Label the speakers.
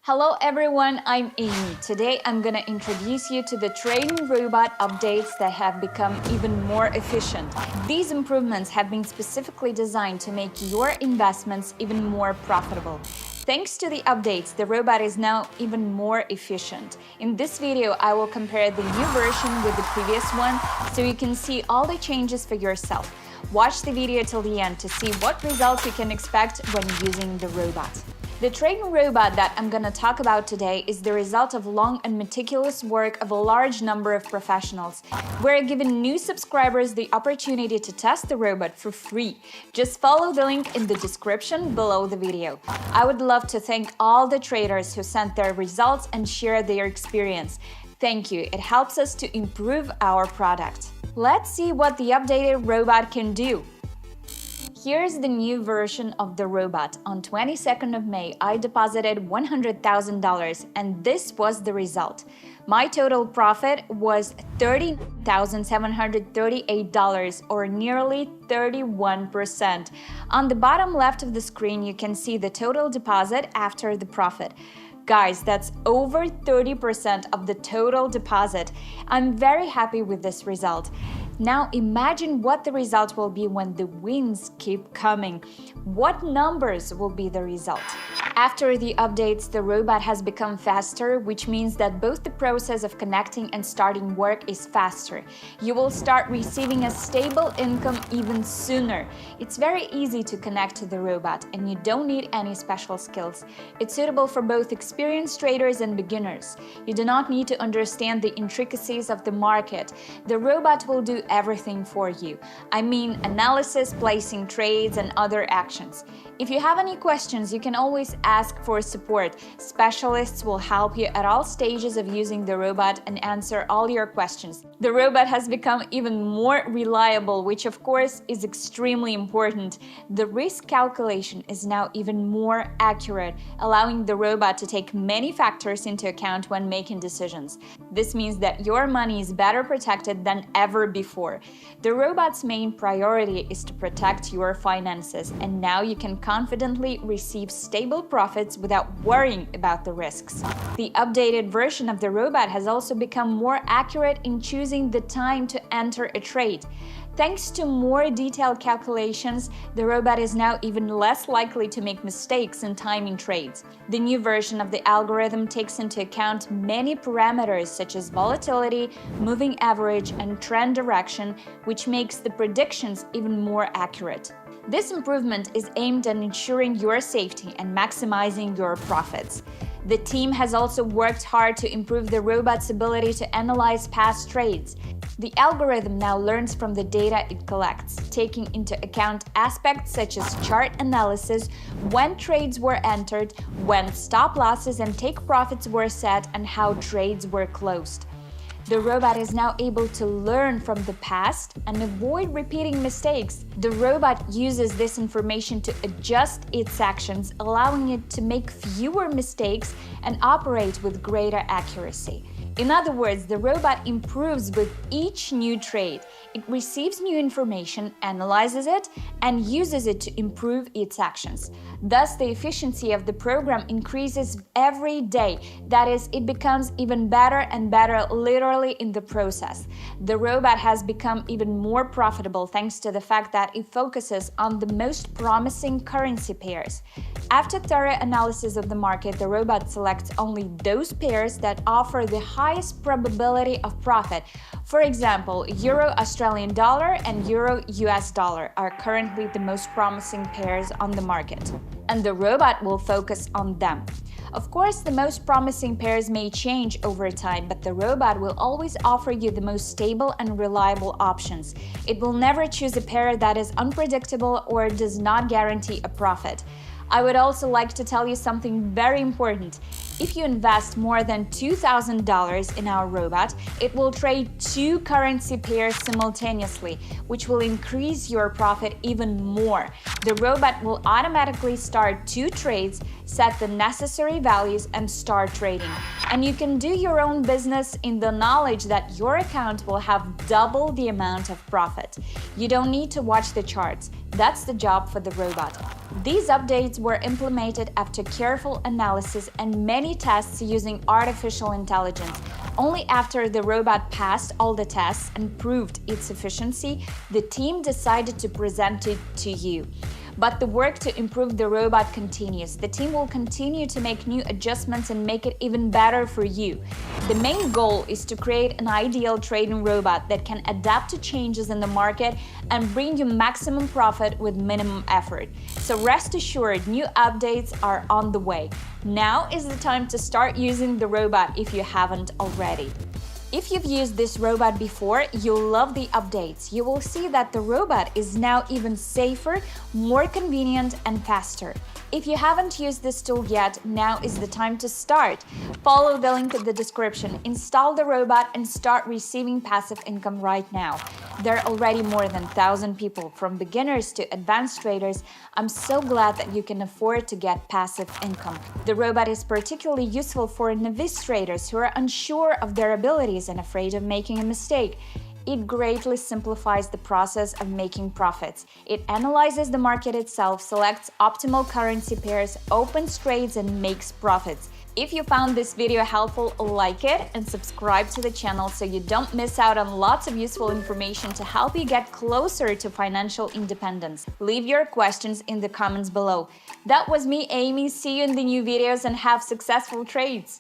Speaker 1: Hello everyone, I'm Amy. Today I'm gonna introduce you to the trading robot updates that have become even more efficient. These improvements have been specifically designed to make your investments even more profitable. Thanks to the updates, the robot is now even more efficient. In this video, I will compare the new version with the previous one so you can see all the changes for yourself. Watch the video till the end to see what results you can expect when using the robot. The trading robot that I'm gonna talk about today is the result of long and meticulous work of a large number of professionals. We're giving new subscribers the opportunity to test the robot for free. Just follow the link in the description below the video. I would love to thank all the traders who sent their results and shared their experience. Thank you, it helps us to improve our product. Let's see what the updated robot can do. Here's the new version of the robot. On 22nd of May, I deposited $100,000 and this was the result. My total profit was $30,738 or nearly 31%. On the bottom left of the screen, you can see the total deposit after the profit. Guys, that's over 30% of the total deposit. I'm very happy with this result. Now imagine what the result will be when the wins keep coming. What numbers will be the result? After the updates, the robot has become faster, which means that both the process of connecting and starting work is faster. You will start receiving a stable income even sooner. It's very easy to connect to the robot and you don't need any special skills. It's suitable for both experienced traders and beginners. You do not need to understand the intricacies of the market. The robot will do everything for you. I mean analysis, placing trades, and other actions. If you have any questions, you can always ask for support. Specialists will help you at all stages of using the robot and answer all your questions. The robot has become even more reliable, which of course is extremely important. The risk calculation is now even more accurate, allowing the robot to take many factors into account when making decisions. This means that your money is better protected than ever before. The robot's main priority is to protect your finances, and now you can confidently receive stable profits without worrying about the risks. The updated version of the robot has also become more accurate in choosing the time to enter a trade. Thanks to more detailed calculations, the robot is now even less likely to make mistakes in timing trades. The new version of the algorithm takes into account many parameters such as volatility, moving average, and trend direction, which makes the predictions even more accurate. This improvement is aimed at ensuring your safety and maximizing your profits. The team has also worked hard to improve the robot's ability to analyze past trades. The algorithm now learns from the data it collects, taking into account aspects such as chart analysis, when trades were entered, when stop losses and take profits were set, and how trades were closed. The robot is now able to learn from the past and avoid repeating mistakes. The robot uses this information to adjust its actions, allowing it to make fewer mistakes and operate with greater accuracy. In other words, the robot improves with each new trade. It receives new information, analyzes it, and uses it to improve its actions. Thus, the efficiency of the program increases every day. That is, it becomes even better and better literally in the process. The robot has become even more profitable thanks to the fact that it focuses on the most promising currency pairs. After thorough analysis of the market, the robot selects only those pairs that offer the highest probability of profit. For example, Euro Australian dollar and Euro US dollar are currently the most promising pairs on the market, and the robot will focus on them. Of course, the most promising pairs may change over time, but the robot will always offer you the most stable and reliable options. It will never choose a pair that is unpredictable or does not guarantee a profit. I would also like to tell you something very important. If you invest more than $2,000 in our robot, it will trade 2 currency pairs simultaneously, which will increase your profit even more. The robot will automatically start 2 trades, set the necessary values, and start trading. And you can do your own business in the knowledge that your account will have double the amount of profit. You don't need to watch the charts. That's the job for the robot. These updates were implemented after careful analysis and many tests using artificial intelligence. Only after the robot passed all the tests and proved its efficiency, the team decided to present it to you. But the work to improve the robot continues. The team will continue to make new adjustments and make it even better for you. The main goal is to create an ideal trading robot that can adapt to changes in the market and bring you maximum profit with minimum effort. So rest assured, new updates are on the way. Now is the time to start using the robot if you haven't already. If you've used this robot before, you'll love the updates. You will see that the robot is now even safer, more convenient, and faster. If you haven't used this tool yet, now is the time to start. Follow the link in the description, install the robot, and start receiving passive income right now. There are already more than 1,000 people, from beginners to advanced traders. I'm so glad that you can afford to get passive income. The robot is particularly useful for novice traders who are unsure of their abilities and afraid of making a mistake. It greatly simplifies the process of making profits. It analyzes the market itself, selects optimal currency pairs, opens trades, and makes profits. If you found this video helpful, like it and subscribe to the channel so you don't miss out on lots of useful information to help you get closer to financial independence. Leave your questions in the comments below. That was me, Amy. See you in the new videos and have successful trades!